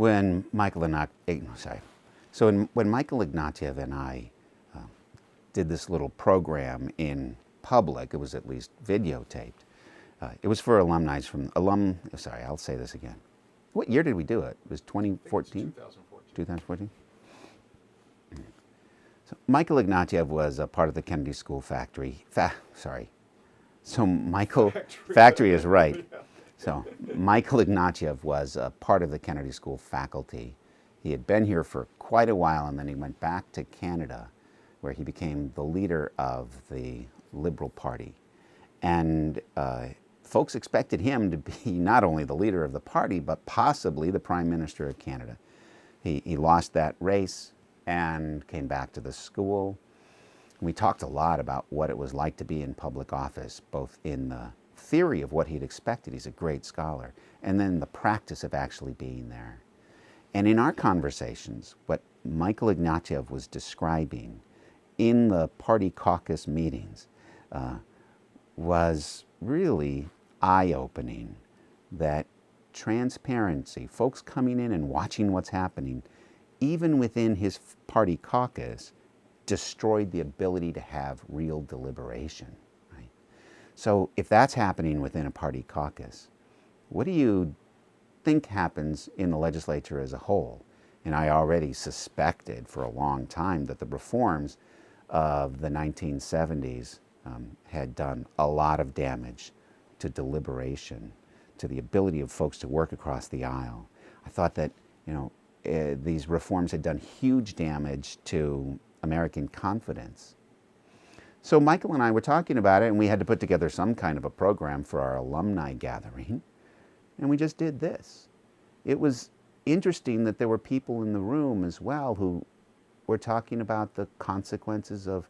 when Michael Ignatieff and I did this little program in public, it was at least videotaped. It was for alumni I'll say this again. What year did we do it? It was 2014? 2014. So Michael Ignatieff was a part of the Kennedy School factory. So Michael, factory is right. So Michael Ignatieff was a part of the Kennedy School faculty. He had been here for quite a while, and then he went back to Canada, where he became the leader of the Liberal Party. And folks expected him to be not only the leader of the party, but possibly the Prime Minister of Canada. He lost that race and came back to the school. We talked a lot about what it was like to be in public office, both in the theory of what he'd expected, he's a great scholar, and then the practice of actually being there. And in our conversations, what Michael Ignatieff was describing in the party caucus meetings was really eye-opening, that transparency, folks coming in and watching what's happening, even within his party caucus, destroyed the ability to have real deliberation. Right? So if that's happening within a party caucus, what do you think happens in the legislature as a whole? And I already suspected for a long time that the reforms of the 1970s had done a lot of damage to deliberation, to the ability of folks to work across the aisle. I thought that, these reforms had done huge damage to American confidence. So Michael and I were talking about it, and we had to put together some kind of a program for our alumni gathering, and we just did this. It was interesting that there were people in the room as well who were talking about the consequences of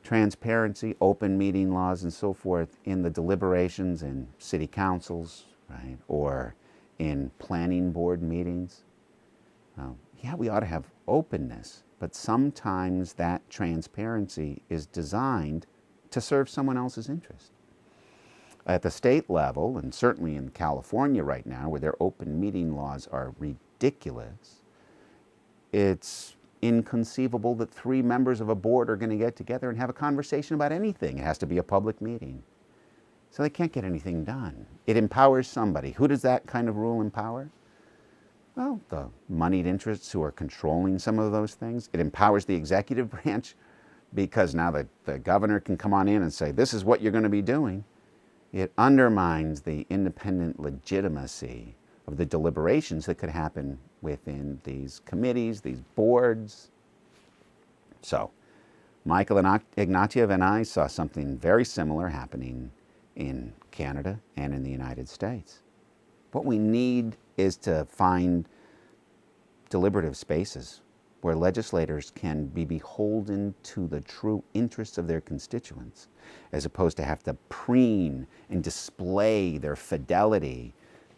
transparency, open meeting laws, and so forth in the deliberations in city councils, right, or in planning board meetings. Yeah, we ought to have openness, but sometimes that transparency is designed to serve someone else's interest. At the state level, and certainly in California right now, where their open meeting laws are ridiculous, it's inconceivable that 3 members of a board are going to get together and have a conversation about anything. It has to be a public meeting. So they can't get anything done. It empowers somebody. Who does that kind of rule empower? Well, the moneyed interests who are controlling some of those things. It empowers the executive branch because now the governor can come on in and say, this is what you're going to be doing. It undermines the independent legitimacy of the deliberations that could happen within these committees, these boards. So, Michael Ignatieff and I saw something very similar happening in Canada and in the United States. What we need is to find deliberative spaces where legislators can be beholden to the true interests of their constituents, as opposed to have to preen and display their fidelity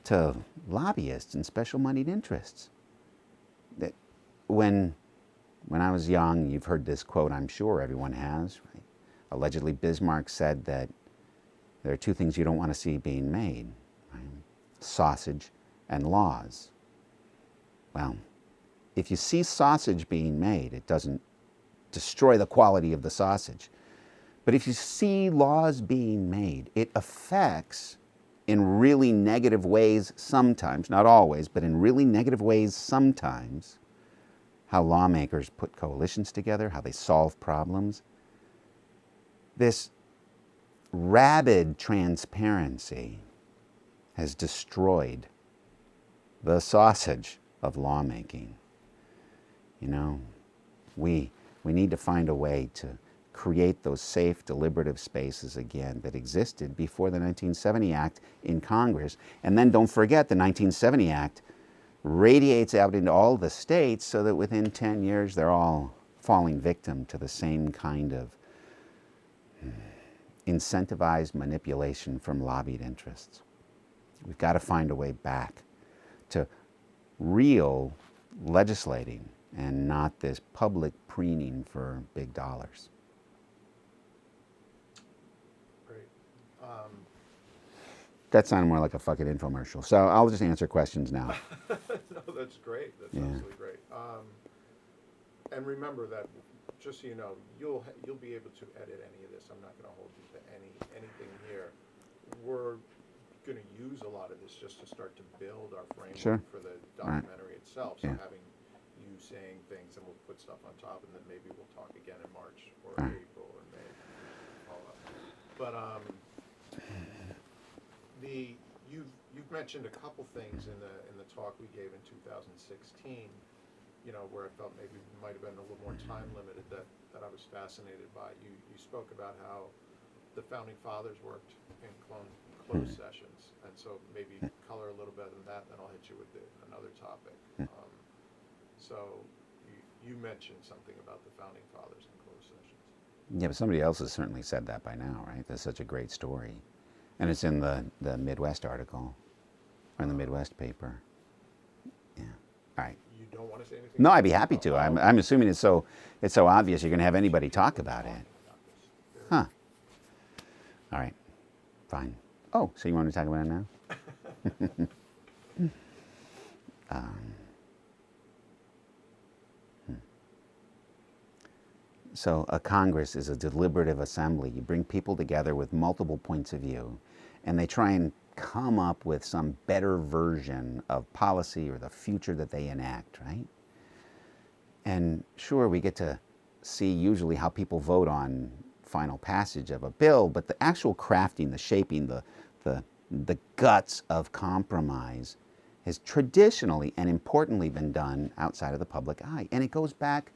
to lobbyists and special moneyed interests. When I was young, you've heard this quote, I'm sure everyone has, right? Allegedly, Bismarck said that there are 2 things you don't want to see being made, right? Sausage and laws. Well, if you see sausage being made, it doesn't destroy the quality of the sausage. But if you see laws being made, it affects in really negative ways sometimes, not always, but in really negative ways sometimes, how lawmakers put coalitions together, how they solve problems. This rabid transparency has destroyed the sausage of lawmaking. We need to find a way to create those safe, deliberative spaces again that existed before the 1970 Act in Congress. And then don't forget, the 1970 Act radiates out into all the states so that within 10 years they're all falling victim to the same kind of incentivized manipulation from lobbied interests. We've got to find a way back to real legislating and not this public preening for big dollars. Great. That sounded more like a fucking infomercial. So I'll just answer questions now. No, that's great. That's Yeah. absolutely great. And remember that, just so you know, you'll be able to edit any of this. I'm not going to hold you to anything here. We're going to use a lot of this just to start to build our framework Sure. for the Right. documentary itself. So Yeah. having you saying things, and we'll put stuff on top, and then maybe we'll talk again in March or Right. April or May. Follow up. But you've mentioned a couple things in the talk we gave in 2016. You know, where I felt maybe might have been a little more time limited that I was fascinated by. You spoke about how the founding fathers worked in closed sessions, and so maybe color a little better than that. Then I'll hit you with another topic. So you mentioned something about the founding fathers in closed sessions. Yeah, but somebody else has certainly said that by now, right? That's such a great story. And it's in the Midwest article, or in the Midwest paper. Yeah. All right. You don't want to say anything? No, I'd be happy to. I'm assuming it's so obvious you're going to have anybody talk about it. Huh. All right. Fine. Oh, so you want to talk about it now? So a Congress is a deliberative assembly. You bring people together with multiple points of view, and they try and come up with some better version of policy or the future that they enact, right? And sure, we get to see usually how people vote on final passage of a bill, but the actual crafting, the shaping, the guts of compromise has traditionally and importantly been done outside of the public eye. And it goes back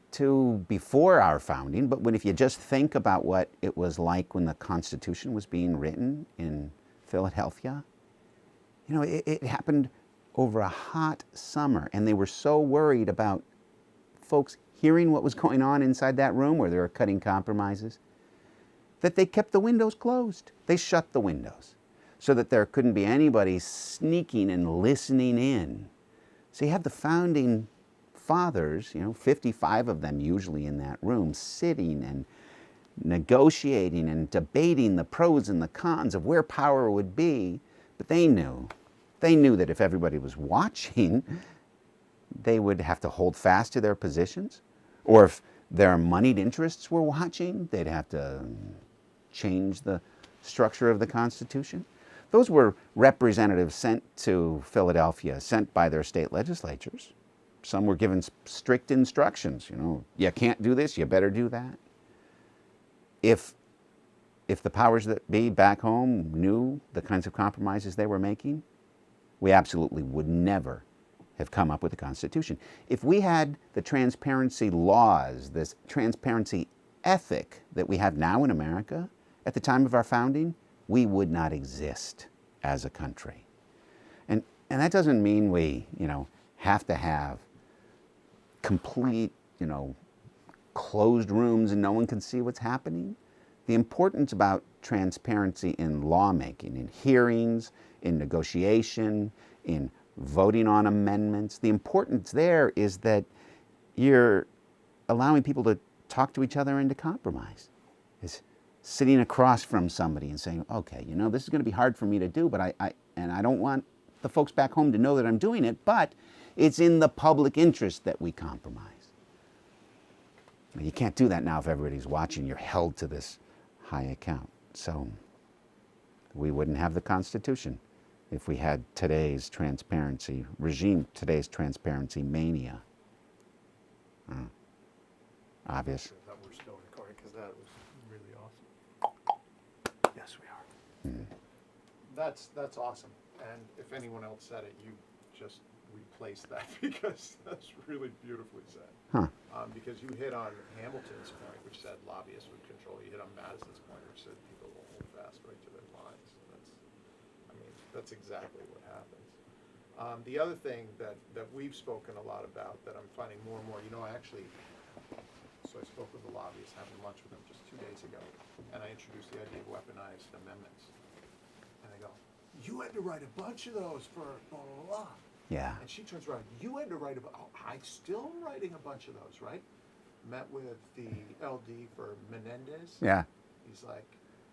to before our founding, but if you just think about what it was like when the Constitution was being written in Philadelphia, you know, it happened over a hot summer, and they were so worried about folks hearing what was going on inside that room where they were cutting compromises that they kept the windows closed. They shut the windows so that there couldn't be anybody sneaking and listening in. So you have the founding fathers, 55 of them usually in that room, sitting and negotiating and debating the pros and the cons of where power would be. But they knew that if everybody was watching, they would have to hold fast to their positions. Or if their moneyed interests were watching, they'd have to change the structure of the Constitution. Those were representatives sent to Philadelphia, sent by their state legislatures. Some were given strict instructions, you can't do this, you better do that. If the powers that be back home knew the kinds of compromises they were making, we absolutely would never have come up with the Constitution. If we had the transparency laws, this transparency ethic that we have now in America, at the time of our founding, we would not exist as a country. And that doesn't mean we, have to have complete, closed rooms and no one can see what's happening. The importance about transparency in lawmaking, in hearings, in negotiation, in voting on amendments, the importance there is that you're allowing people to talk to each other and to compromise. Is sitting across from somebody and saying, okay, this is going to be hard for me to do, but I don't want the folks back home to know that I'm doing it, but it's in the public interest that we compromise. You can't do that now if everybody's watching. You're held to this high account. So we wouldn't have the Constitution if we had today's transparency regime, today's transparency mania. Obvious. That we're still recording, because that was really awesome. Yes, we are. That's awesome. And if anyone else said it, you just replaced that because that's really beautifully said. Huh. Because you hit on Hamilton's point, which said lobbyists would control. You hit on Madison's point, which said people will hold fast right to their lines. That's exactly what happens. The other thing that we've spoken a lot about that I'm finding more and more, so I spoke with the lobbyists, having lunch with them just 2 days ago, and I introduced the idea of weaponized amendments. And they go, you had to write a bunch of those for blah, blah, blah. Yeah. And she turns around, you had to write I'm still writing a bunch of those, right? Met with the LD for Menendez. Yeah. He's like,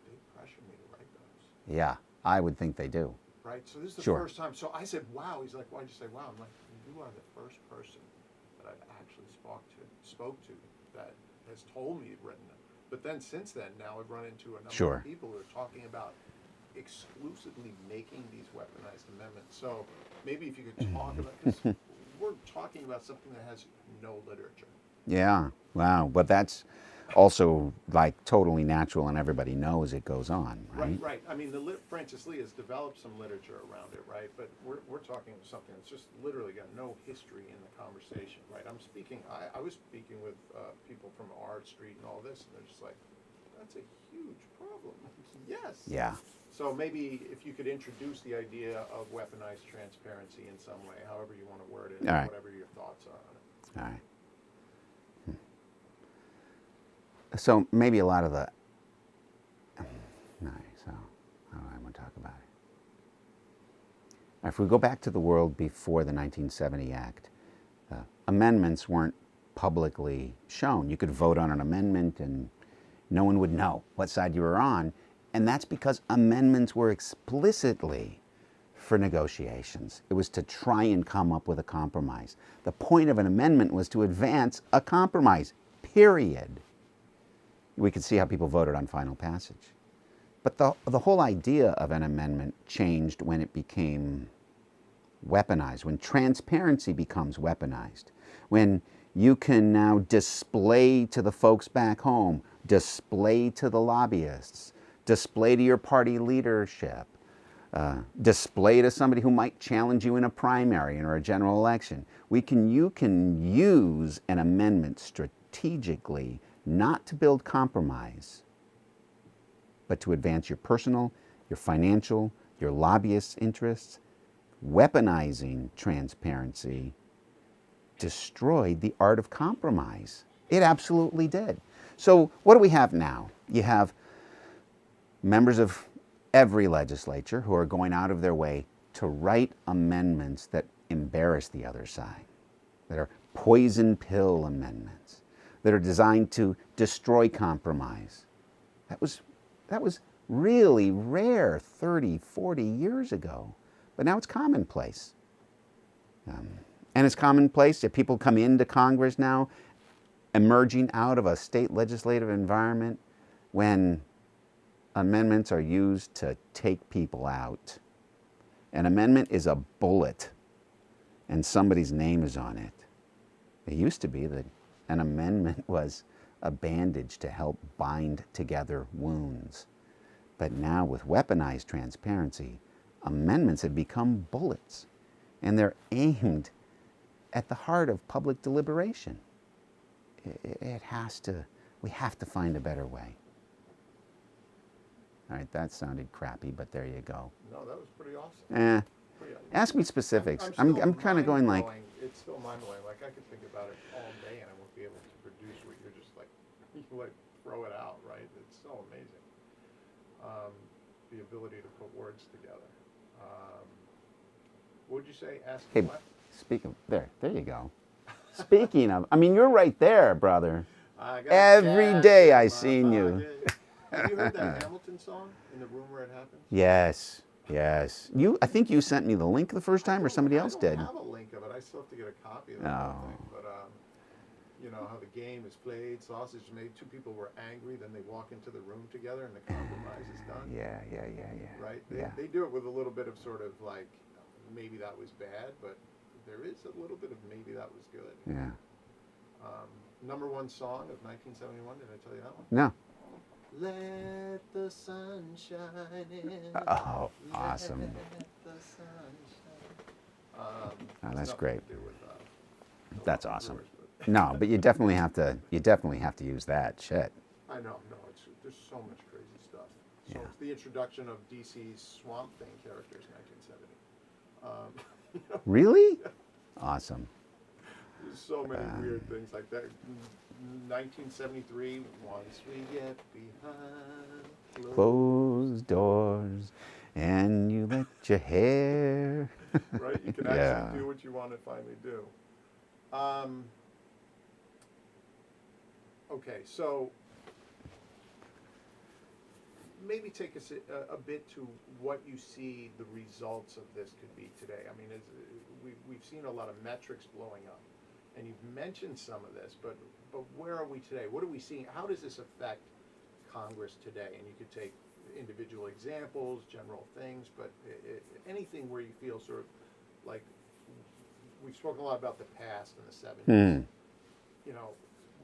they pressured me to write those. Yeah. I would think they do. Right? So this is the Sure. first time. So I said, wow. He's like, why'd you say wow? I'm like, you are the first person that I've actually spoke to that has told me you've written it. But then since then, now I've run into a number Sure. of people who are talking about exclusively making these weaponized amendments. So maybe if you could talk about, because we're talking about something that has no literature. Yeah. Wow. But that's also like totally natural, and everybody knows it goes on, right? Right. I mean, Francis Lee has developed some literature around it, right? But we're talking something that's just literally got no history in the conversation, right? I was speaking with people from our street and all this, and they're just like, that's a huge problem. Yes. Yeah. So maybe if you could introduce the idea of weaponized transparency in some way, however you want to word it, All right. whatever your thoughts are on it. All right. So maybe a lot of the. All right. So how do I want to talk about it? If we go back to the world before the 1970 Act, amendments weren't publicly shown. You could vote on an amendment and no one would know what side you were on. And that's because amendments were explicitly for negotiations. It was to try and come up with a compromise. The point of an amendment was to advance a compromise, period. We could see how people voted on final passage. But the whole idea of an amendment changed when it became weaponized, when transparency becomes weaponized, when you can now display to the folks back home, display to the lobbyists, display to your party leadership, display to somebody who might challenge you in a primary or a general election. You can use an amendment strategically, not to build compromise, but to advance your personal, your financial, your lobbyist interests. Weaponizing transparency destroyed the art of compromise. It absolutely did. So what do we have now? You have members of every legislature who are going out of their way to write amendments that embarrass the other side, that are poison pill amendments, that are designed to destroy compromise. That was really rare 30, 40 years ago, but now it's commonplace. And it's commonplace that people come into Congress now, emerging out of a state legislative environment when amendments are used to take people out. An amendment is a bullet, and somebody's name is on it. It used to be that an amendment was a bandage to help bind together wounds. But now with weaponized transparency, amendments have become bullets, and they're aimed at the heart of public deliberation. We have to find a better way. All right, that sounded crappy, but there you go. No, that was pretty awesome. Ask me specifics. I'm I'm kind of going like, it's still mind-blowing. Like I could think about it all day and I won't be able to produce what you're just like, you like throw it out, right? It's so amazing. The ability to put words together. What would you say? Ask hey, what? speaking, there you go. Speaking of, I mean, you're right there, brother. I got Every cash day in I my seen you. pocket. Have you heard that Hamilton song, In the Room Where It Happens? Yes. I think you sent me the link the first time, or somebody else did. I don't have a link of it. I still have to get a copy of it. Oh. But you know how the game is played, sausage is made. Two people were angry, then they walk into the room together, and the compromise is done. Yeah. Right? Yeah. They do it with a little bit of sort of like, maybe that was bad, but there is a little bit of maybe that was good. Yeah. Number one song of 1971. Did I tell you that one? No. Let the sun shine in. Oh, awesome. Let the sun shine. Oh, It's that's nothing great. to do with, That's Rock awesome. Brewers, but- No, but you definitely have to use that shit. I know, no, there's so much crazy stuff. So Yeah. it's the introduction of DC's Swamp Thing characters, 1970. You know, Really? Awesome. there's so many weird things like that. 1973, once we get behind Closed doors, and you let your hair. right? You can Yeah. actually do what you want to finally do. Okay, so maybe take us a bit to what you see the results of this could be today. I mean, we've seen a lot of metrics blowing up, and you've mentioned some of this, but where are we today? What are we seeing? How does this affect Congress today? And you could take individual examples, general things, but anything where you feel sort of like we've spoken a lot about the past in the 70s. You know,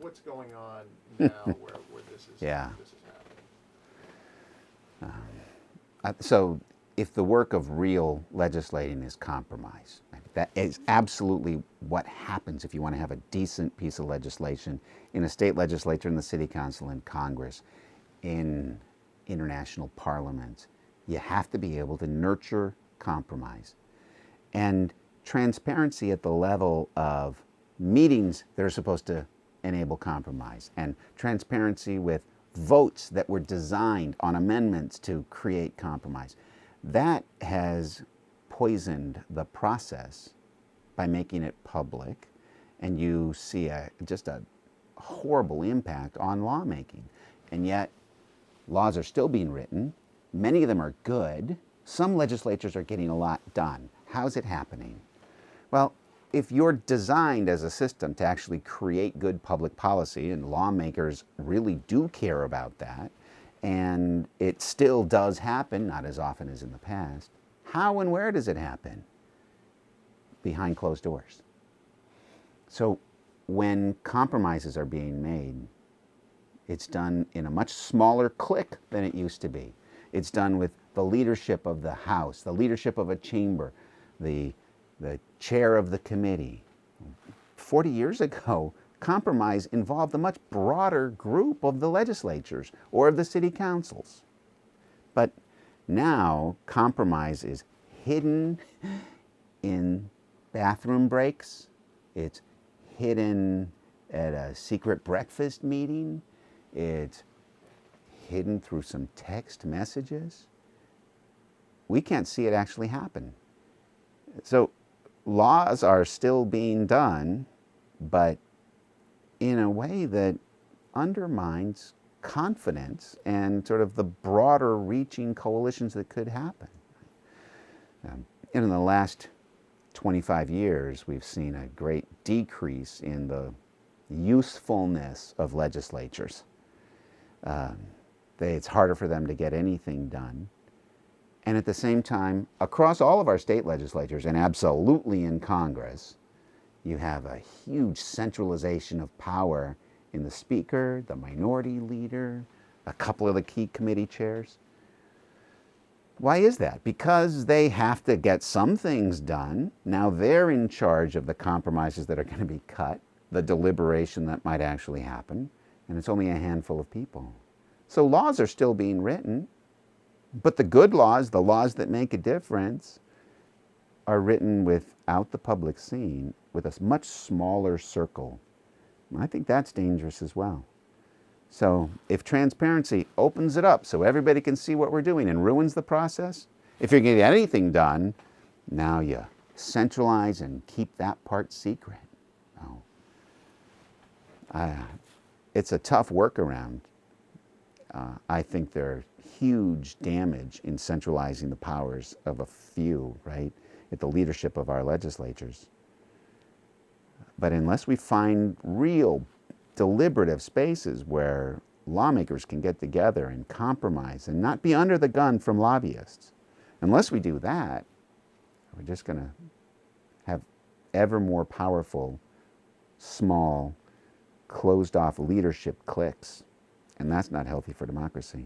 what's going on now where this is Yeah. this is happening? So if the work of real legislating is compromise, that is absolutely what happens if you want to have a decent piece of legislation in a state legislature, in the city council, in Congress, in international parliaments. You have to be able to nurture compromise. And transparency at the level of meetings that are supposed to enable compromise, and transparency with votes that were designed on amendments to create compromise. That has poisoned the process by making it public, and you see just a horrible impact on lawmaking. And yet, laws are still being written. Many of them are good. Some legislatures are getting a lot done. How's it happening? Well, if you're designed as a system to actually create good public policy, and lawmakers really do care about that, and it still does happen, not as often as in the past, how and where does it happen? Behind closed doors. So when compromises are being made, it's done in a much smaller clique than it used to be. It's done with the leadership of the House, the leadership of a chamber, the chair of the committee. 40 years ago, compromise involved a much broader group of the legislatures or of the city councils. But now, compromise is hidden in bathroom breaks. It's hidden at a secret breakfast meeting. It's hidden through some text messages. We can't see it actually happen. So laws are still being done, but in a way that undermines confidence and sort of the broader reaching coalitions that could happen. In the last 25 years, we've seen a great decrease in the usefulness of legislatures. It's harder for them to get anything done. And at the same time, across all of our state legislatures, and absolutely in Congress, you have a huge centralization of power in the speaker, the minority leader, a couple of the key committee chairs. Why is that? Because they have to get some things done. Now they're in charge of the compromises that are going to be cut, the deliberation that might actually happen, and it's only a handful of people. So laws are still being written, but the good laws, the laws that make a difference, are written without the public seeing, with a much smaller circle. And I think that's dangerous as well. So if transparency opens it up so everybody can see what we're doing and ruins the process, if you're going to get anything done, now you centralize and keep that part secret. It's a tough workaround. I think there's huge damage in centralizing the powers of a few, right, at the leadership of our legislatures. But unless we find real deliberative spaces where lawmakers can get together and compromise and not be under the gun from lobbyists, unless we do that, we're just going to have ever more powerful, small, closed-off leadership cliques, and that's not healthy for democracy.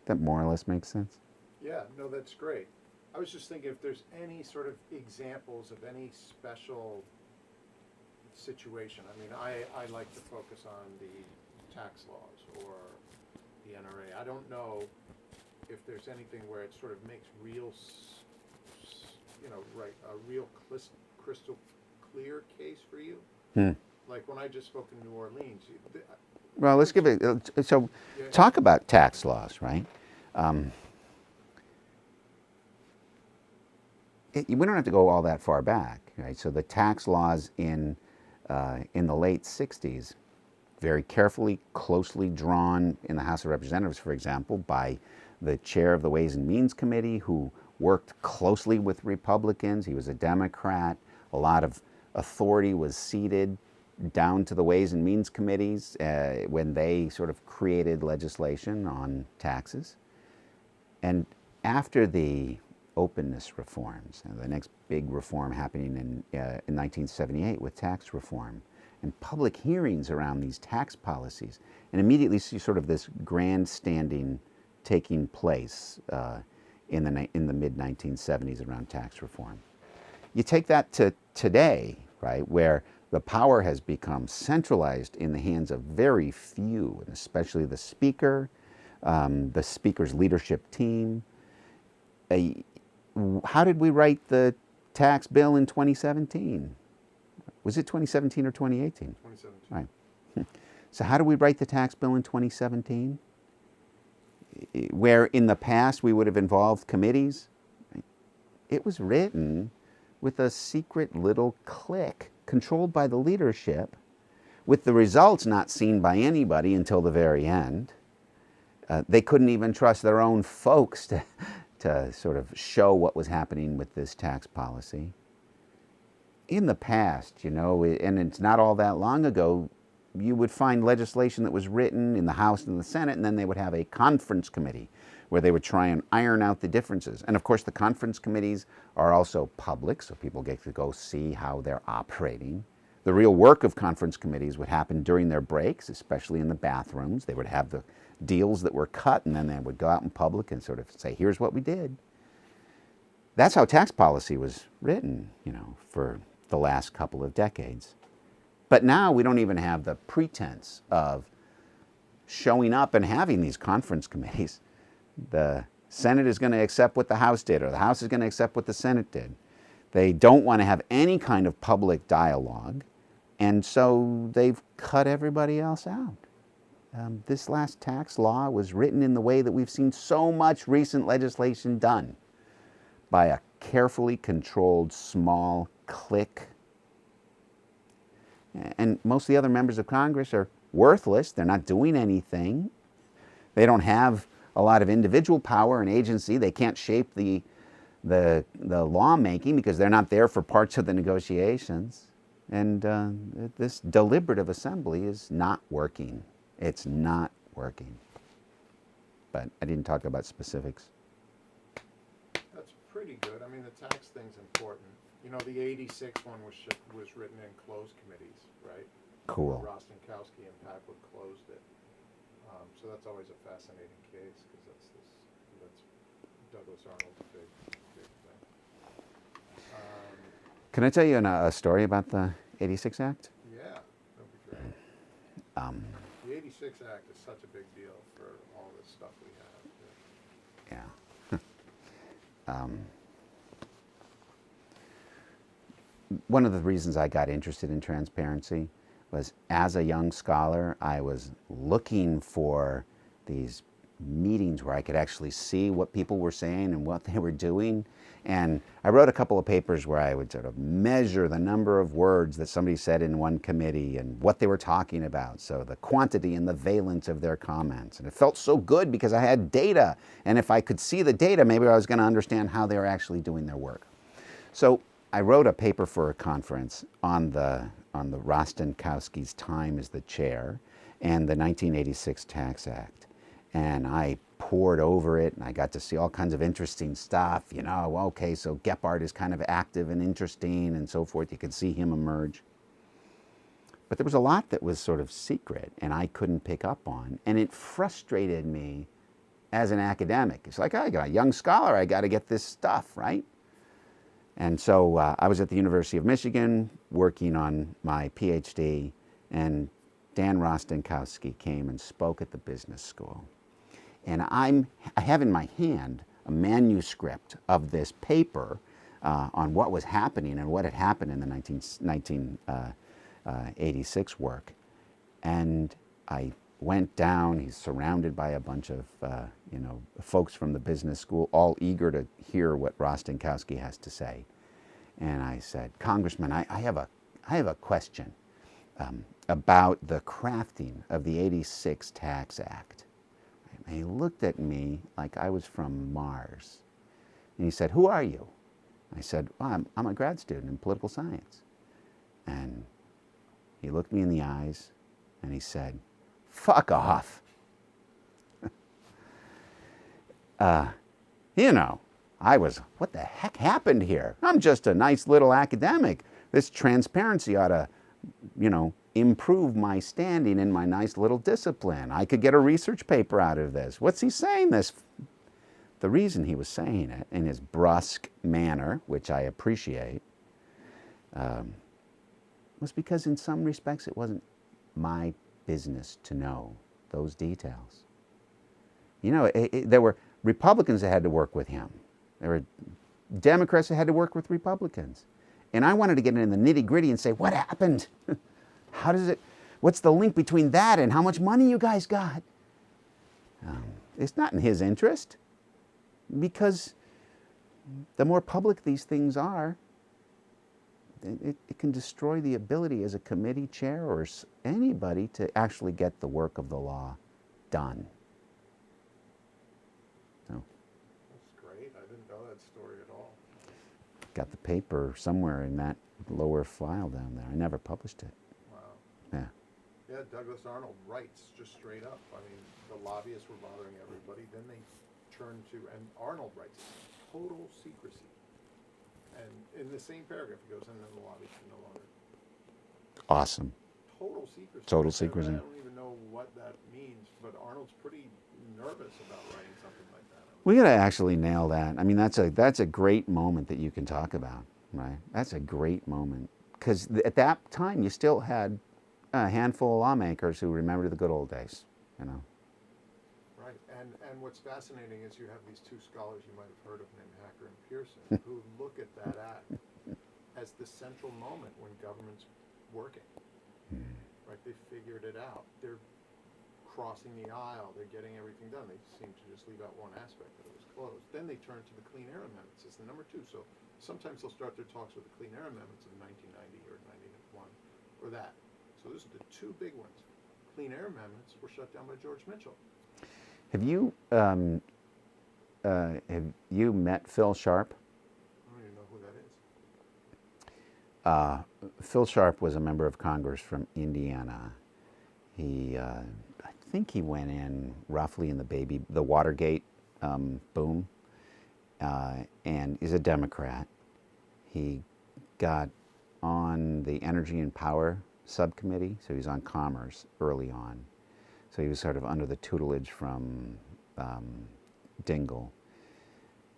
That more or less makes sense? Yeah, no, that's great. I was just thinking if there's any sort of examples of any special situation. I mean, I like to focus on the tax laws or the NRA. I don't know if there's anything where it sort of makes real, a real crystal clear case for you. Like when I just spoke in New Orleans. Well, let's give it, talk about tax laws, right? We don't have to go all that far back, right? So the tax laws in the late 60s very carefully, closely drawn in the House of Representatives, for example, by the chair of the Ways and Means Committee, who worked closely with Republicans. He was a Democrat. A lot of authority was ceded down to the Ways and Means Committees when they sort of created legislation on taxes. And after the openness reforms, the next big reform happening in 1978 with tax reform, and public hearings around these tax policies, and immediately see sort of this grandstanding taking place in the mid-1970s around tax reform. You take that to today, right, where the power has become centralized in the hands of very few, and especially the speaker, the speaker's leadership team. How did we write the tax bill in 2017? Was it 2017 or 2018? 2017. Right. So how did we write the tax bill in 2017? Where in the past we would have involved committees, it was written with a secret little clique controlled by the leadership, with the results not seen by anybody until the very end. They couldn't even trust their own folks to sort of show what was happening with this tax policy. In the past, you know, and it's not all that long ago, you would find legislation that was written in the House and the Senate, and then they would have a conference committee where they would try and iron out the differences. And of course, the conference committees are also public, so people get to go see how they're operating. The real work of conference committees would happen during their breaks, especially in the bathrooms. They would have the deals that were cut, and then they would go out in public and sort of say, here's what we did. That's how tax policy was written, you know, for the last couple of decades. But now we don't even have the pretense of showing up and having these conference committees. The Senate is going to accept what the House did, or the House is going to accept what the Senate did. They don't want to have any kind of public dialogue, and so they've cut everybody else out. This last tax law was written in the way that we've seen so much recent legislation done, by a carefully controlled small clique. And most of the other members of Congress are worthless. They're not doing anything. They don't have a lot of individual power and agency. They can't shape the lawmaking because they're not there for parts of the negotiations. And this deliberative assembly is not working. It's not working. But I didn't talk about specifics. That's pretty good. I mean, the tax thing's important. You know, the 86 one was written in closed committees, right? Cool. Rostenkowski and Packwood closed it. So that's always a fascinating case because that's Douglas Arnold's big thing. Can I tell you a story about the 86 Act? Yeah, that'd be great. The 86 Act is such a big deal for all this stuff we have. Yeah. One of the reasons I got interested in transparency was, as a young scholar, I was looking for these meetings where I could actually see what people were saying and what they were doing. And I wrote a couple of papers where I would sort of measure the number of words that somebody said in one committee and what they were talking about, so the quantity and the valence of their comments. And it felt so good because I had data, and if I could see the data, maybe I was going to understand how they were actually doing their work. So I wrote a paper for a conference on the Rostenkowski's time as the chair and the 1986 Tax Act. And I pored over it, and I got to see all kinds of interesting stuff. You know, okay, so Gephardt is kind of active and interesting and so forth. You could see him emerge. But there was a lot that was sort of secret and I couldn't pick up on. And it frustrated me as an academic. It's like, I got a young scholar, I got to get this stuff, right? And so I was at the University of Michigan working on my PhD, and Dan Rostenkowski came and spoke at the business school. And I have in my hand a manuscript of this paper on what was happening and what had happened in the 1986 work. And I went down. He's surrounded by a bunch of folks from the business school, all eager to hear what Rostenkowski has to say. And I said, Congressman, I have a question. about the crafting of the '86 Tax Act. And he looked at me like I was from Mars. And he said, "Who are you?" I said, "Well, I'm a grad student in political science." And he looked me in the eyes and he said, "Fuck off." You know, I was, what the heck happened here? I'm just a nice little academic. This transparency ought to, improve my standing in my nice little discipline. I could get a research paper out of this. What's he saying this? The reason he was saying it in his brusque manner, which I appreciate, was because in some respects it wasn't my business to know those details. There were Republicans that had to work with him. There were Democrats that had to work with Republicans. And I wanted to get in the nitty-gritty and say, what happened? What's the link between that and how much money you guys got? It's not in his interest, because the more public these things are, it can destroy the ability as a committee chair or anybody to actually get the work of the law done. So, that's great. I didn't know that story at all. Got the paper somewhere in that lower file down there. I never published it. Wow. Yeah. Yeah, Douglas Arnold writes just straight up. I mean, the lobbyists were bothering everybody. Then they turned to, and Arnold writes, total secrecy. And in the same paragraph, he goes, and then the lobby can no longer. Awesome. Total secrecy. Total secrecy. I don't even know what that means, but Arnold's pretty nervous about writing something like that. We got to actually nail that. I mean, that's a great moment that you can talk about, right? That's a great moment, because at that time you still had a handful of lawmakers who remembered the good old days, Right, and what's fascinating is you have these two scholars you might have heard of named Hacker and Pearson who look at that act as the central moment when government's working. Right, they figured it out. They're crossing the aisle. They're getting everything done. They seem to just leave out one aspect that it was closed. Then they turn to the Clean Air Amendments as the number two. So sometimes they'll start their talks with the Clean Air Amendments of 1990 or 91 or that. So those are the two big ones. Clean Air Amendments were shut down by George Mitchell. Have you met Phil Sharp? I don't even know who that is. Phil Sharp was a member of Congress from Indiana. He, I think he went in roughly in the Watergate boom, and is a Democrat. He got on the Energy and Power subcommittee, so he was on Commerce early on. So he was sort of under the tutelage from Dingell,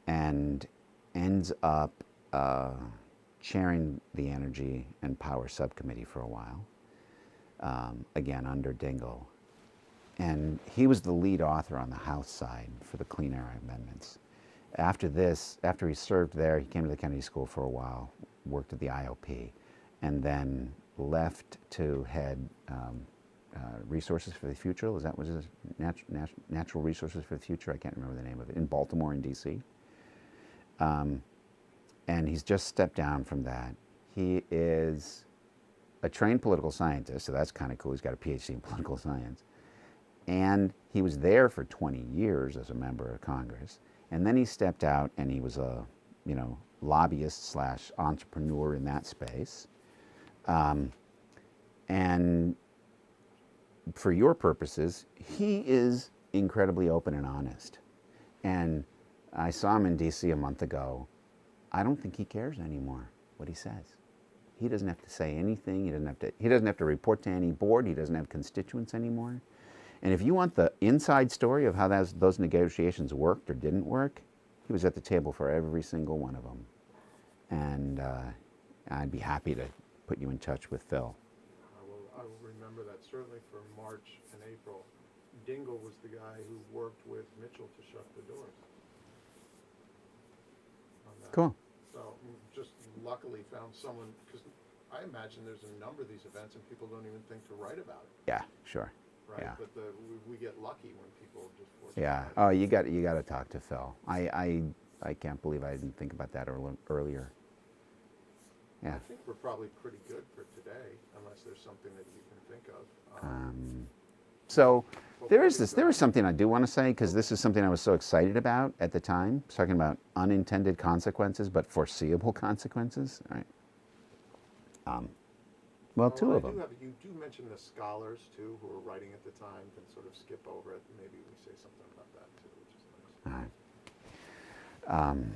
and ends up chairing the Energy and Power subcommittee for a while, again under Dingell. And he was the lead author on the House side for the Clean Air Amendments. After he served there, he came to the Kennedy School for a while, worked at the IOP, and then left to head Resources for the Future. Was that was his Natural Resources for the Future? I can't remember the name of it, in Baltimore and DC. And he's just stepped down from that. He is a trained political scientist, so that's kind of cool. He's got a PhD in political science. And he was there for 20 years as a member of Congress. And then he stepped out and he was a, lobbyist / entrepreneur in that space. And for your purposes, he is incredibly open and honest. And I saw him in DC a month ago. I don't think he cares anymore what he says. He doesn't have to say anything. He doesn't have to report to any board. He doesn't have constituents anymore. And if you want the inside story of how those negotiations worked or didn't work, he was at the table for every single one of them. And I'd be happy to put you in touch with Phil. I will remember that, certainly for March and April. Dingell was the guy who worked with Mitchell to shut the doors. Cool. So just luckily found someone, because I imagine there's a number of these events and people don't even think to write about it. Yeah, sure. Right, Yeah. but we get lucky when people just force Yeah. it. Oh, you got to talk to Phil. I can't believe I didn't think about that earlier. Yeah. I think we're probably pretty good for today, unless there's something that you can think of. So there Hopefully is something I do want to say, because this is something I was so excited about at the time. I was talking about unintended consequences, but foreseeable consequences. All right. Well, two of them. You do mention the scholars too, who were writing at the time, can sort of skip over it. Maybe we say something about that too, which is nice. All right.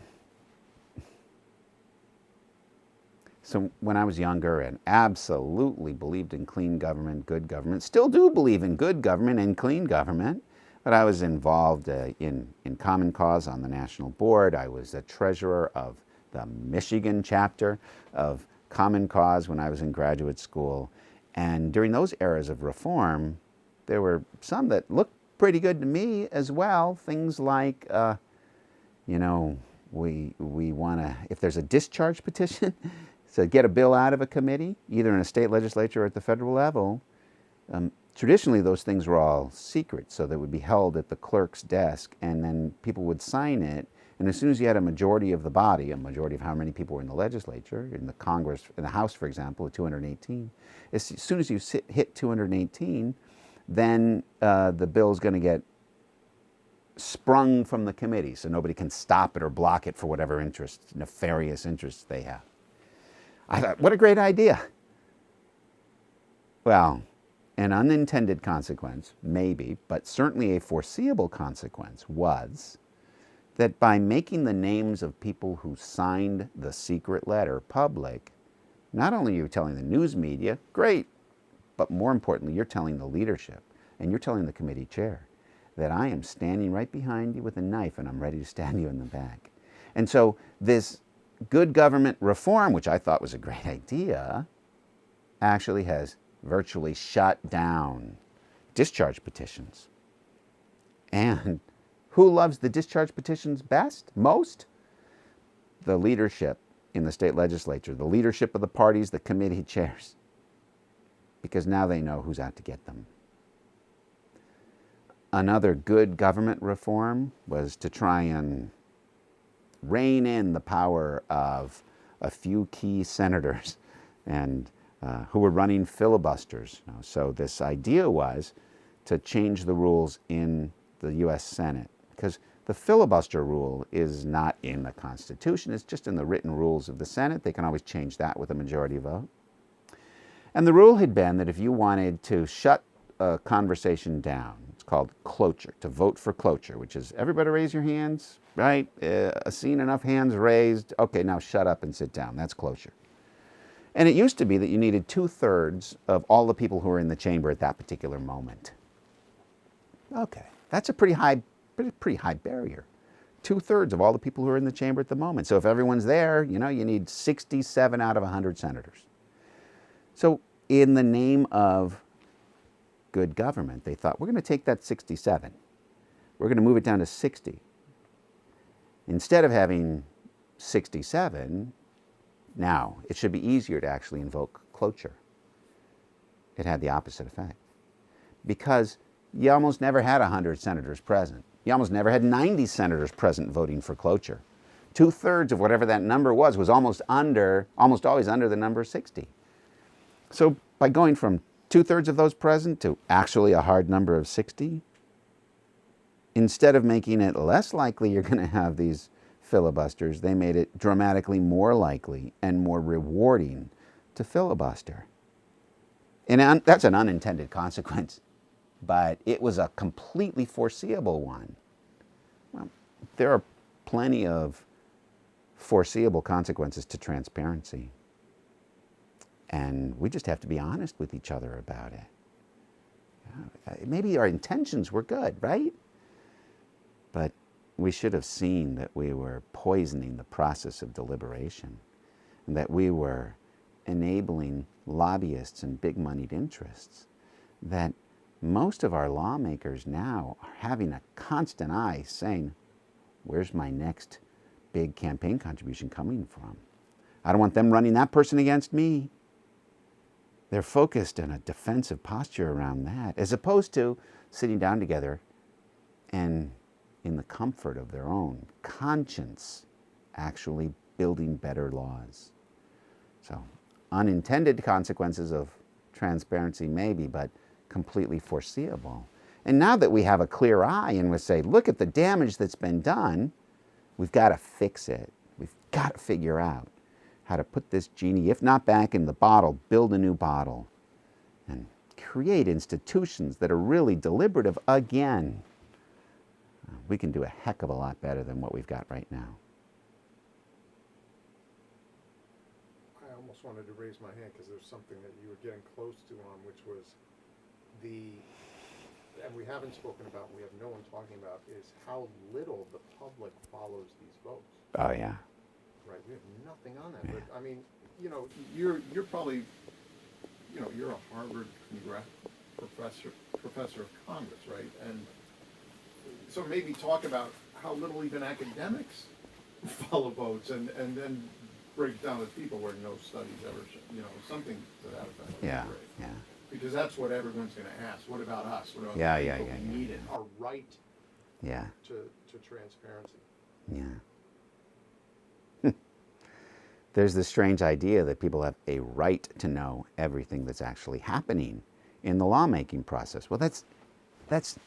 So when I was younger and absolutely believed in clean government, good government, still do believe in good government and clean government, but I was involved in Common Cause on the national board. I was the treasurer of the Michigan chapter of Common Cause when I was in graduate school. And during those eras of reform, there were some that looked pretty good to me as well. Things like, we want to, if there's a discharge petition, to get a bill out of a committee, either in a state legislature or at the federal level, traditionally those things were all secret, so they would be held at the clerk's desk, and then people would sign it. And as soon as you had a majority of the body, a majority of how many people were in the legislature, in the Congress, in the House, for example, 218, as soon as you hit 218, then the bill's going to get sprung from the committee, so nobody can stop it or block it for whatever interests, nefarious interests they have. I thought, what a great idea. Well, an unintended consequence, maybe, but certainly a foreseeable consequence was that by making the names of people who signed the secret letter public, not only are you telling the news media, great, but more importantly, you're telling the leadership and you're telling the committee chair that I am standing right behind you with a knife and I'm ready to stab you in the back. And so this good government reform, which I thought was a great idea, actually has virtually shut down discharge petitions. And who loves the discharge petitions best, most? The leadership in the state legislature, the leadership of the parties, the committee chairs, because now they know who's out to get them. Another good government reform was to try and rein in the power of a few key senators and who were running filibusters. So this idea was to change the rules in the U.S. Senate, because the filibuster rule is not in the Constitution. It's just in the written rules of the Senate. They can always change that with a majority vote. And the rule had been that if you wanted to shut a conversation down, it's called cloture, to vote for cloture, which is everybody raise your hands, right? Seen enough hands raised. Okay, now shut up and sit down. That's cloture. And it used to be that you needed 2/3 of all the people who were in the chamber at that particular moment. Okay, that's a pretty high barrier. 2/3 of all the people who are in the chamber at the moment. So if everyone's there, you need 67 out of 100 senators. So in the name of good government, they thought, we're going to take that 67. We're going to move it down to 60. Instead of having 67, now it should be easier to actually invoke cloture. It had the opposite effect. Because you almost never had 100 senators present. You almost never had 90 senators present voting for cloture. 2/3 of whatever that number was almost always under the number 60. So by going from 2/3 of those present to actually a hard number of 60, instead of making it less likely you're going to have these filibusters, they made it dramatically more likely and more rewarding to filibuster. And that's an unintended consequence, but it was a completely foreseeable one. Well, there are plenty of foreseeable consequences to transparency. And we just have to be honest with each other about it. Maybe our intentions were good, right? But we should have seen that we were poisoning the process of deliberation and that we were enabling lobbyists and big-moneyed interests, that most of our lawmakers now are having a constant eye saying, where's my next big campaign contribution coming from? I don't want them running that person against me. They're focused in a defensive posture around that, as opposed to sitting down together and in the comfort of their own conscience actually building better laws. So unintended consequences of transparency maybe, but completely foreseeable. And now that we have a clear eye and we say, look at the damage that's been done, we've got to fix it. We've got to figure out how to put this genie, if not back in the bottle, build a new bottle and create institutions that are really deliberative again. We can do a heck of a lot better than what we've got right now. I almost wanted to raise my hand because there's something that you were getting close to on, which was and we haven't spoken about, we have no one talking about, is how little the public follows these votes. Oh, yeah. Right, we have nothing on that. Yeah. But I mean, you're probably, you're a Harvard professor of Congress, right? And so maybe talk about how little even academics follow votes, and then break down to people where no studies ever, something to that effect. Yeah, yeah. Because that's what everyone's going to ask. What about us? What about we need it? Our right to transparency. Yeah. There's this strange idea that people have a right to know everything that's actually happening in the lawmaking process. Well, that's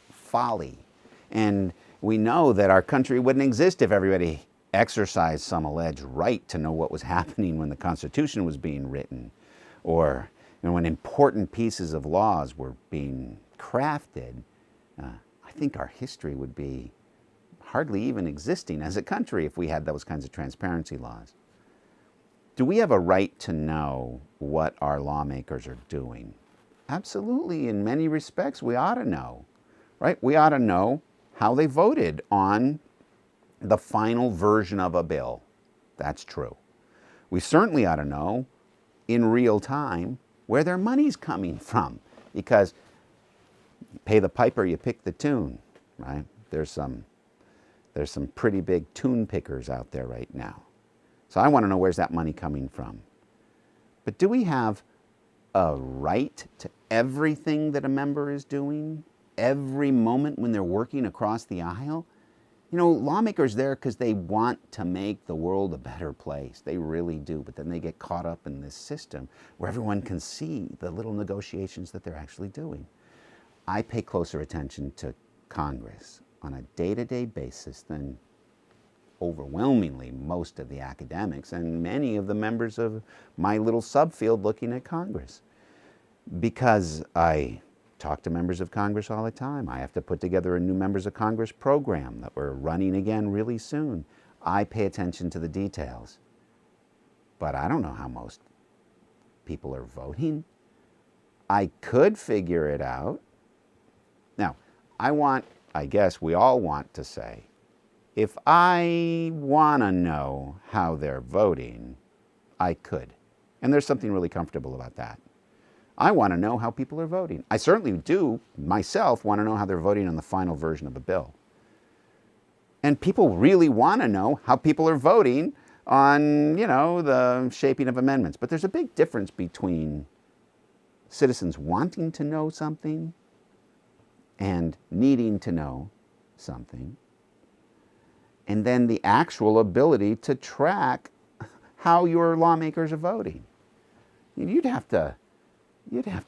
folly. And we know that our country wouldn't exist if everybody exercised some alleged right to know what was happening when the Constitution was being written, or when important pieces of laws were being crafted. I think our history would be hardly even existing as a country if we had those kinds of transparency laws. Do we have a right to know what our lawmakers are doing? Absolutely. In many respects, we ought to know, right? We ought to know how they voted on the final version of a bill. That's true. We certainly ought to know in real time where their money's coming from, because you pay the piper, you pick the tune, right? There's some pretty big tune pickers out there right now. So I want to know, where's that money coming from? But do we have a right to everything that a member is doing, every moment when they're working across the aisle? Lawmakers are there because they want to make the world a better place. They really do. But then they get caught up in this system where everyone can see the little negotiations that they're actually doing. I pay closer attention to Congress on a day-to-day basis than overwhelmingly most of the academics and many of the members of my little subfield looking at Congress, because I talk to members of Congress all the time. I have to put together a new members of Congress program that we're running again really soon. I pay attention to the details, but I don't know how most people are voting. I could figure it out. Now, I guess we all want to say, if I want to know how they're voting, I could. And there's something really comfortable about that. I want to know how people are voting. I certainly do, myself, want to know how they're voting on the final version of a bill. And people really want to know how people are voting on, the shaping of amendments. But there's a big difference between citizens wanting to know something and needing to know something, and then the actual ability to track how your lawmakers are voting. You'd have to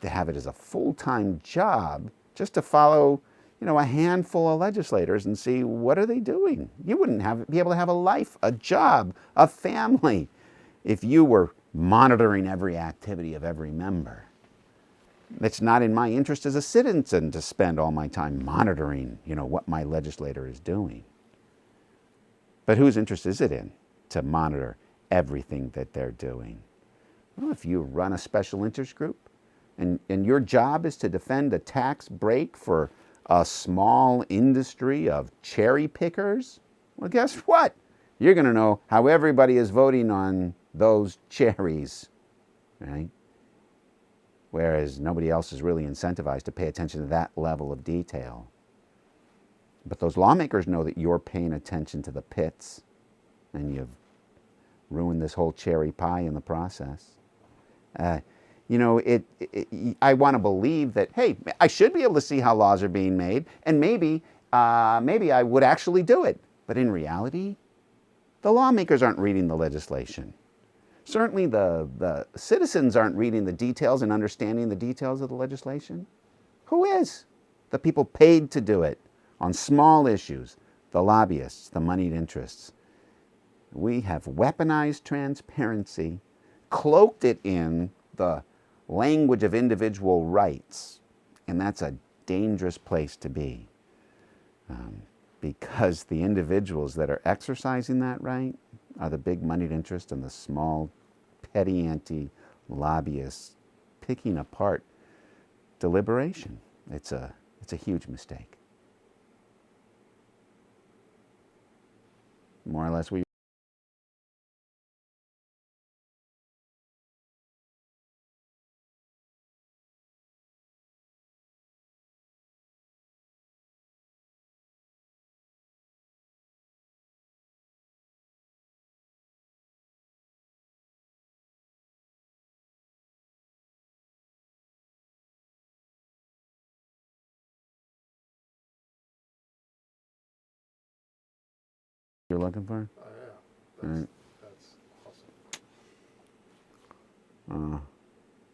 have it as a full-time job just to follow, a handful of legislators and see what are they doing. You wouldn't be able to have a life, a job, a family if you were monitoring every activity of every member. It's not in my interest as a citizen to spend all my time monitoring, what my legislator is doing. But whose interest is it in to monitor everything that they're doing? Well, if you run a special interest group and your job is to defend a tax break for a small industry of cherry pickers, well, guess what? You're going to know how everybody is voting on those cherries, right? Whereas nobody else is really incentivized to pay attention to that level of detail. But those lawmakers know that you're paying attention to the pits, and you've ruined this whole cherry pie in the process. I want to believe that, hey, I should be able to see how laws are being made, and maybe I would actually do it. But in reality, the lawmakers aren't reading the legislation. Certainly the citizens aren't reading the details and understanding the details of the legislation. Who is? The people paid to do it on small issues, the lobbyists, the moneyed interests. We have weaponized transparency, cloaked it in the language of individual rights, and that's a dangerous place to be, because the individuals that are exercising that right are the big moneyed interest and the small petty anti-lobbyists picking apart deliberation. It's a huge mistake. More or less what you're looking for? Oh yeah, Right. that's awesome.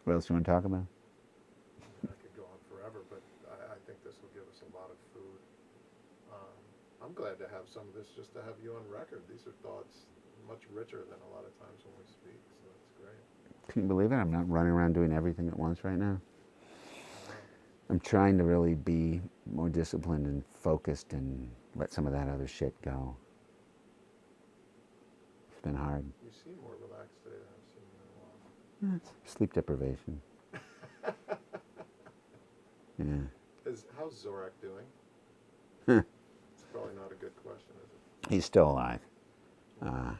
What else you want to talk about? I could go on forever, but I think this will give us a lot of food. I'm glad to have some of this just to have you on record. These are thoughts much richer than a lot of times when we speak, so that's great. Can you believe it? I'm not running around doing everything at once right now. I'm trying to really be more disciplined and focused and let some of that other shit go. It's been hard. You seem more relaxed today than I've seen you in a while. Sleep deprivation. Yeah. How's Zorak doing? It's probably not a good question, is it? He's still alive. I'd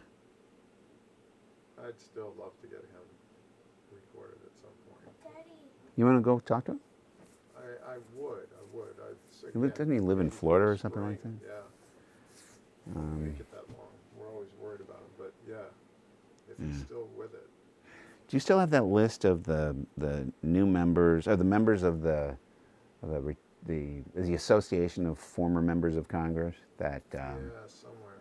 still love to get him recorded at some point. You want to go talk to him? I would. Doesn't he live in Florida or something like that? Yeah. Make it that long. We're always worried about him, but yeah, if he's still with it. Do you still have that list of the new members, or the members of the Association of Former Members of Congress? That Yeah, somewhere.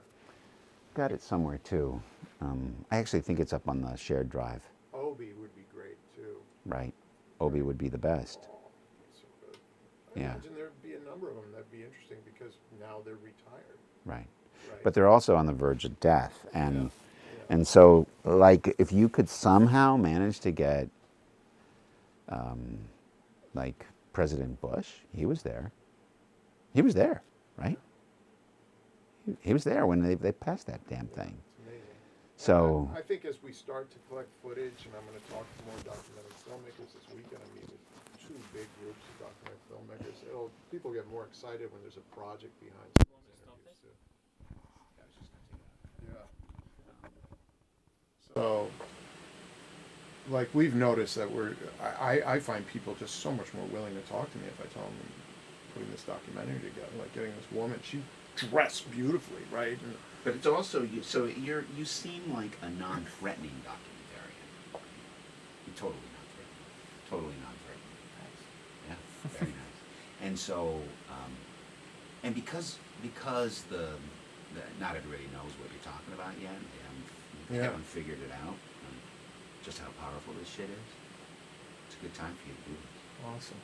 got it somewhere too. I actually think it's up on the shared drive. Obi would be great too. Right, Obi would be the best. Oh, that's so good. I Yeah. imagine there'd be a number of them that'd be interesting because now they're retired. Right. Right. But they're also on the verge of death, and Yeah. and so, like, if you could somehow manage to get, like President Bush, he was there. He was there, right? He was there when they passed that damn thing. It's amazing. So I think as we start to collect footage, and I'm going to talk to more documentary filmmakers this weekend, I meet with two big groups of documentary filmmakers. People get more excited when there's a project behind some of these interviews too. Yeah. So, like, we've noticed that I find people just so much more willing to talk to me if I tell them I'm putting this documentary together. Like getting this woman, she dressed beautifully, right? And but it's also you seem like a non-threatening documentarian. You're totally non-threatening. Totally non-threatening. Nice. Yeah, very nice. And so, and because the not everybody knows what you're talking about yet. They haven't figured it out. Just how powerful this shit is. It's a good time for you to do this. awesome.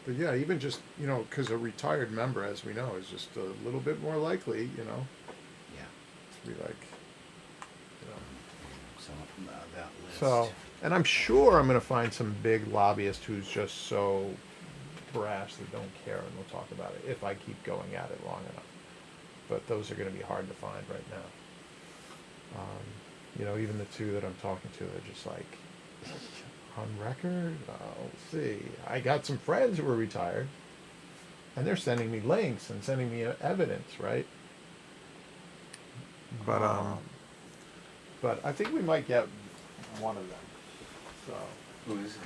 But yeah, even just, because a retired member, as we know, is just a little bit more likely, Yeah. to be like, So that list. So, and I'm sure I'm going to find some big lobbyist who's just so brash they don't care, and we'll talk about it if I keep going at it long enough. But those are going to be hard to find right now. Even the two that I'm talking to, they're just like, on record? We'll see. I got some friends who are retired, and they're sending me links and sending me evidence, right? But I think we might get one of them. So Who is it?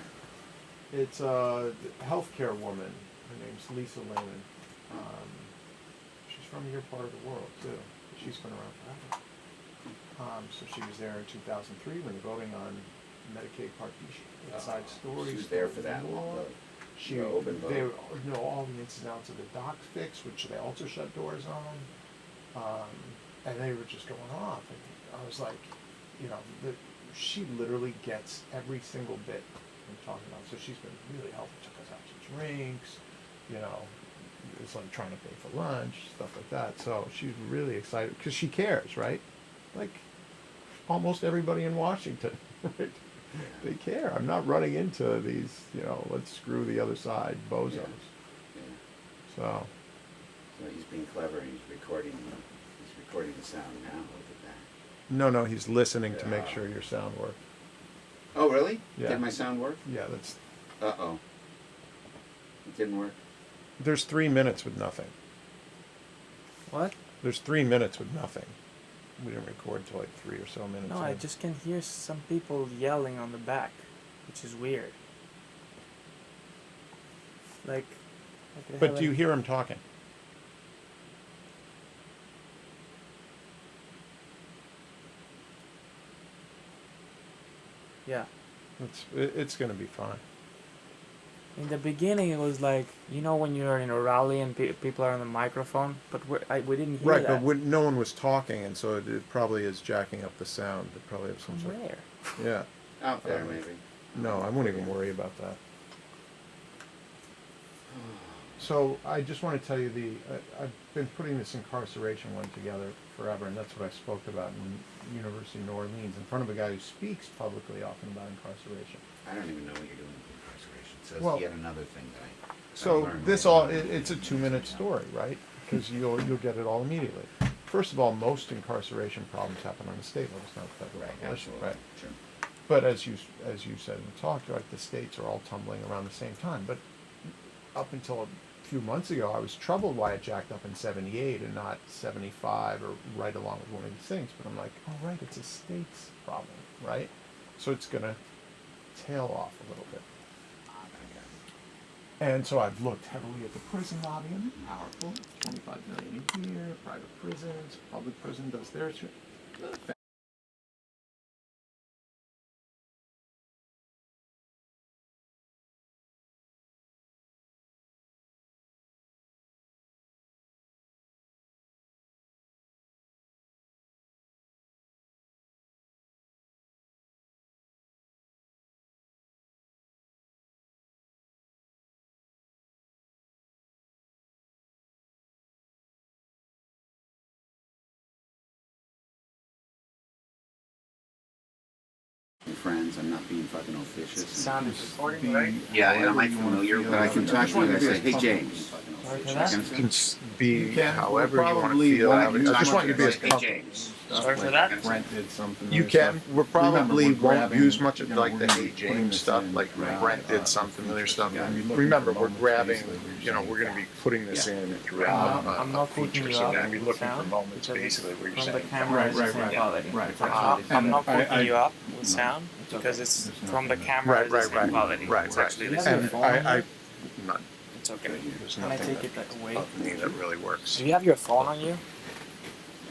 it's a healthcare woman. Her name's Lisa Lehman. She's from your part of the world too. She's been around forever. So she was there in 2003 when voting on Medicaid Part B. Inside stories. She was there for that long. They know all the ins and outs of the doc fix, which they also shut doors on. And they were just going off. And I was like, she literally gets every single bit I'm talking about. So she's been really helpful. Took us out to drinks, it's like trying to pay for lunch, stuff like that. So she's really excited because she cares, right? Like almost everybody in Washington, right? They care. I'm not running into these, let's screw the other side bozos. Yeah. So he's being clever. He's recording the sound now. Look at that. no, he's listening to make sure your sound works. Oh, really? Yeah. Did my sound work? Yeah, that's. Uh-oh. It didn't work? There's 3 minutes with nothing. What? There's 3 minutes with nothing. We didn't record till like 3 or so minutes. No, I just can hear some people yelling on the back, which is weird. Like But do you hear him talking? Yeah. It's going to be fine. In the beginning, it was like, when you're in a rally and people are on the microphone, but we didn't hear Right, that. but no one was talking, and so it probably is jacking up the sound. It probably have some sort of... Where? Yeah. Out there, maybe. No, I won't even worry about that. So I just want to tell you I've been putting this incarceration one together forever, and that's what I spoke about in University of New Orleans in front of a guy who speaks publicly often about incarceration. I don't even know what you're doing with incarceration. So Well, it's yet another thing that I So learned. this it's a 2-minute story, right? Because you'll get it all immediately. First of all, most incarceration problems happen on the state level, it's not a federal issue, Absolutely. right? Sure. But as you said in the talk, right, the states are all tumbling around the same time. But up until a few months ago, I was troubled why it jacked up in 78 and not 75 or right along with one of these things. But I'm like, oh, right, it's a state's problem, right? So it's going to tail off a little bit. And so I've looked heavily at the prison lobby, and they're powerful. 25 million a year, private prisons, public prison does their shit. Friends, I'm not being fucking officious. Sound is recording, right? Yeah, and I'm familiar, but I can talk to you and I say, hey, James. Sorry for that. You can be however you want to probably feel. won't I use just want you to be as Hey, comfortable. James. Sorry for that. Brent did something. You other can. stuff. We probably Remember, we're won't grabbing, use much of you know, like we're the gonna be Hey putting James this stuff. in, Like Brent did some familiar stuff. Yeah, we're looking Remember, for we're moments, grabbing. basically, where You know, you're we're going to be putting this in throughout. I'm not putting feature, you so up we're going to be with looking for sound, moments, because basically, where you're from the saying. camera Right, it's the right, same right, quality. right. I'm not And putting you up with sound it's okay. because it's There's from the nothing- camera Right, it's the right, same right, quality. right, It's right. actually the And same. And phone I, not, It's okay. there's Can I nothing take it that away? of me that really works. Do you have your phone on you?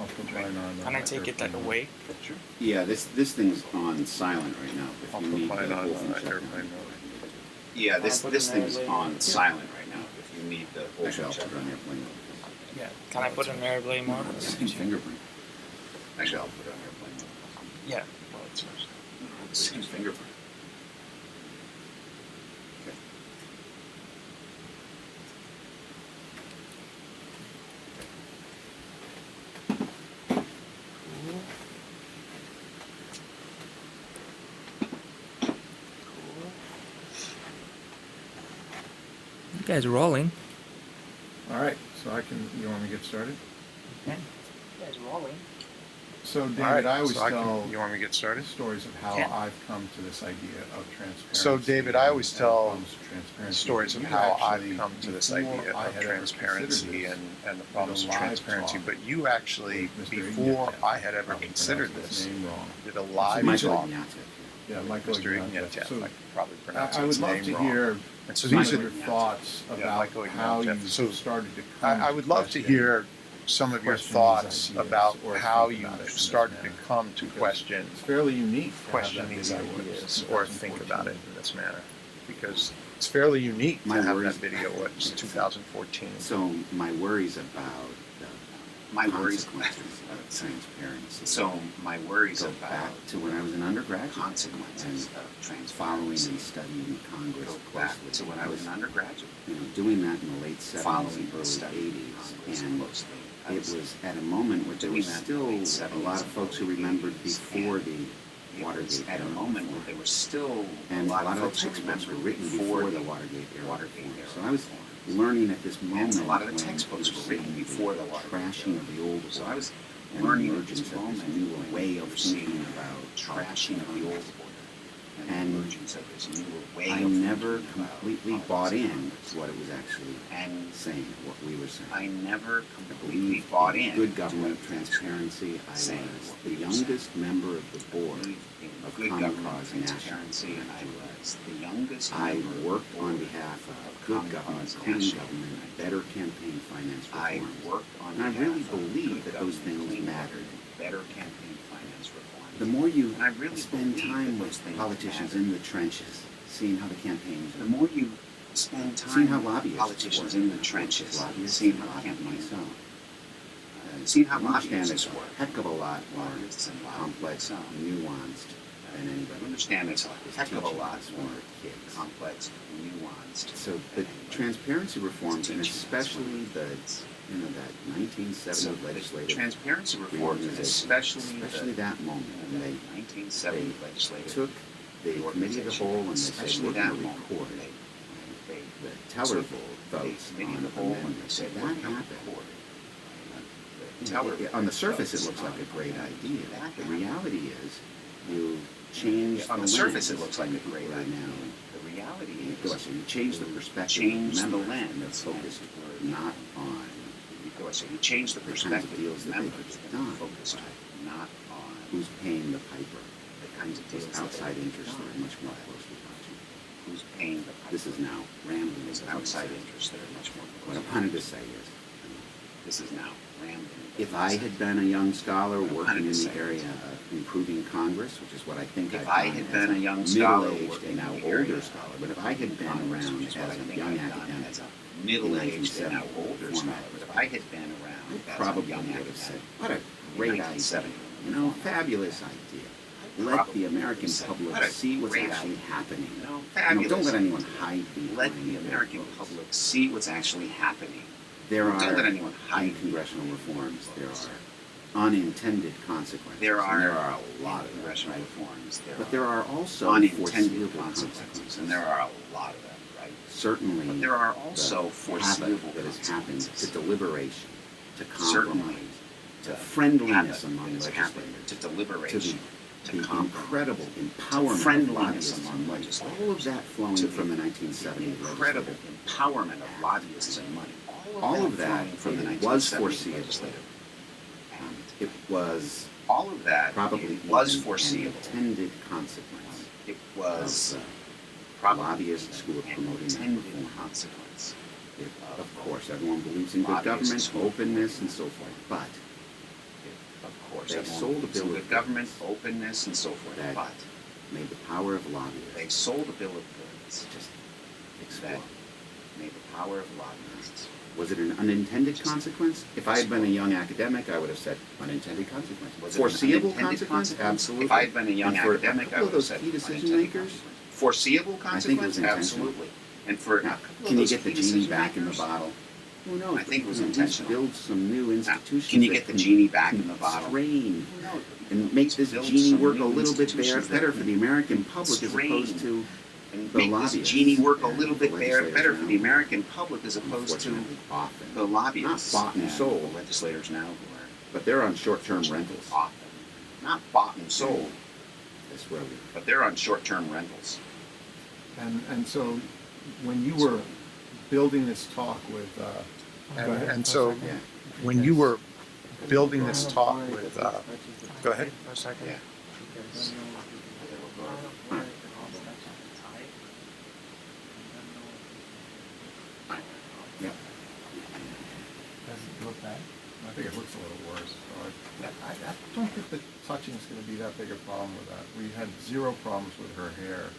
I'll put mine on. Can I take it that away? Sure. Yeah, this thing's on silent right now. If I'll you put need mine the on whole thing shut airplane down. mode. Yeah, this Can I put this it in thing's airplane on mode? silent right now. If you need the whole Actually, thing I'll shut put it down. on airplane mode. Yeah. Can I put an airplane mode? Same fingerprint. Actually, I'll put it on airplane mode. Yeah. Well, it's first. Same fingerprint. Okay. You guys are rolling. All right, so you want me to get started? Okay. You guys are rolling. So, David, All right, I always so tell you want me to get started? stories of how Yeah. I've come to this idea of transparency. So, David, I always and tell comes to transparency. stories of You how actually, I've come to this before idea I of had ever transparency considered and the problems of live transparency. talk But you actually, with Mr. before Ignatieff, I had ever probably considered pronounced his this, name wrong. did a live Michael talk. Ignatieff. Yeah, Michael Mr. Ignatieff. Ignatieff, So, I could probably pronounce I would his love name to wrong. hear And so some these of are your thoughts about Michael how Ignatieff. you So, started to come I would to love to question hear some of your question these thoughts ideas about or how think you about it in this started to manner. come to Because question It's fairly unique to have question that these video with ideas or think about it 2014. in this manner, because it's fairly unique My to have worries- that video. It's 2014. So my worries about my worries consequences of transparency. So my worries Go about back to when I was an undergraduate consequences of following transparency and studying Congress go back closely. to when I was an undergraduate. Doing that in the late 70s Following and and early studying 80s, Congress and closely. I it was was at a moment where there doing was that in still the late a lot 70s of folks who and early remembered 80s, before and the it Watergate was at a era moment reform. where there were still And a lot of the folks who textbooks were remembered written before the Watergate era Watergate reform. era So I was reforms. learning at this moment And a lot of the when textbooks we were seeing written the before the Watergate trashing era. of the old So order I was and learning the at this emergence of moment this new way of we're seeing thinking about trashing of the old order And the emergence of this new way I of never thinking about completely politics bought and in Congress. to what it was actually And saying, what we were saying. I never I completely believed bought in in good to government what it was transparency. I saying, was what the we were youngest member of the board believed in of good Common government Cause National. transparency, and I was the youngest I member worked of on the board behalf of Common good government, Cause clean National. government, better campaign finance I reforms. worked on And I behalf really of believed good that those government, things clean mattered. government, better campaign finance reform. The more you And I really spend believe time that with those things politicians matter. in the trenches, seeing how the campaigns The more you spend seeing how time with lobbyists politicians work, in the trenches, lobbyists seeing and how lobbying campaigns myself. seeing how I understand lobbyists it's a work. heck of a lot more Lobbyists and complex, nuanced than anybody. I understand it's a is heck of a teaching lot us more when we're kids. complex, nuanced. So the than anybody transparency reforms, and teaching us especially when we're the kids. that 1970 So the legislative transparency reforms, and reorganization, especially that moment when they 1970 legislative took the committee of the whole and they said, especially we're that going to moment record when they the teller took votes the committee on of the whole and they amendments. said, That we're going to happened. record You the know, teller on the surface, it votes looks like a great on idea. that The happened. reality is, you change On the lens surface, it looks like a and great people are idea. now. The reality Go is, ahead, you change the perspective change of the members, and they're lens, focused and not on so you change the kinds of perspective deals of that they members get and done, focused not on who's paying the piper. the kinds of deals Those that outside they get interests that are done, much more closely watching. who's paying the piper. This is now rambling. There's as I outside said. interests that are much more What I closely. wanted to say is, This is now rambling. if I had been a young scholar What I working wanted in to the say area is, of improving Congress, which is what I think if I've I done had as been a young scholar middle-aged working and now in the area older scholar, but if I had been Congress, around which as is what I a think young I've done academic, as a middle-aged and now 1970 older reform scholar, but if I had been around I as a probably young would have said, academic, what a great idea. 1970 You know, fabulous idea. Let probably the American would have said, public what a see what's great actually idea. happening. You know, You know, fabulous. don't let anyone hide behind Let the their American votes. public see what's actually happening. There Don't are let anyone hide in congressional behind their reforms, there votes. are unintended consequences. There and there are are a lot of them, congressional right? reforms. But there are also unintended foreseeable consequences, and there are a lot of them, right? Certainly, But there are the also havoc foreseeable that has happened to consequences. deliberation, to Certainly, compromise, to the friendliness havoc among that has happened legislators, to to deliberation, the to compromise, incredible to empowerment of friendliness lobbyists among and money. legislators, All of that flowing to from the the 1970 incredible legislative. empowerment of lobbyists and money. All of that flowing from the was 1970 foreseeable. legislative. It was All of that probably it was even foreseeable. an intended consequence It was of probably lobbyists who were an promoting that intended reform. consequence. Of course, everyone believes in good Lobbyists government, openness, and so forth. But Of course, They everyone sold a believes in bill good of government, goods openness, and so forth. that But made the power of lobbyists they sold a bill of goods just that explode. made the power of lobbyists. Was it an unintended consequence? If I had been a young academic, I would have said unintended consequence. Was it an Foreseeable unintended consequence? Absolutely. If I had been a young And for academic, a I couple would of have those said key decision unintended makers, consequence. Foreseeable I think it was consequence? intentional. Absolutely. And for now, a couple of can you those get the key genie decision back in the makers, bottle? Who knows? I think it was But we can at least intentional. build some new Now, institutions. can you that get the genie back in the bottle? constrain and make this Build genie some work a new little bit institutions that better for can the American public as constrain opposed to And the make this lobbyists genie work a and little the bit legislators better for the now. American public as opposed to Unfortunately, often. the lobbyists. Not bought and sold. The legislators now who are But they're on short-term rentals. often not bought and sold, That's where we. but they're on short-term rentals. And so when you were building this talk with, And so Yeah. when you were building this talk with, go ahead. For a second. Yeah. Because Yeah. does it look bad? I think it looks a little worse. So I don't think the touching is going to be that big a problem with that. We had zero problems with her hair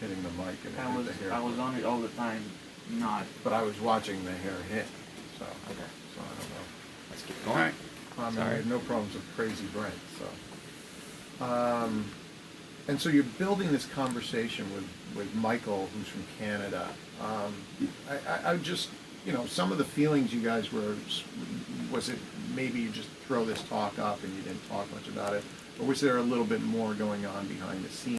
hitting the mic and it hit the hair. I was on it all the time, not. But I was watching the hair hit, so Okay. I don't know. I let's keep All going. right. I Sorry. have no problems with Crazy Brent, so. And so you're building this conversation with Michael, who's from Canada. I just, some of the feelings you guys was it maybe you just throw this talk up and you didn't talk much about it? Or was there a little bit more going on behind the scenes?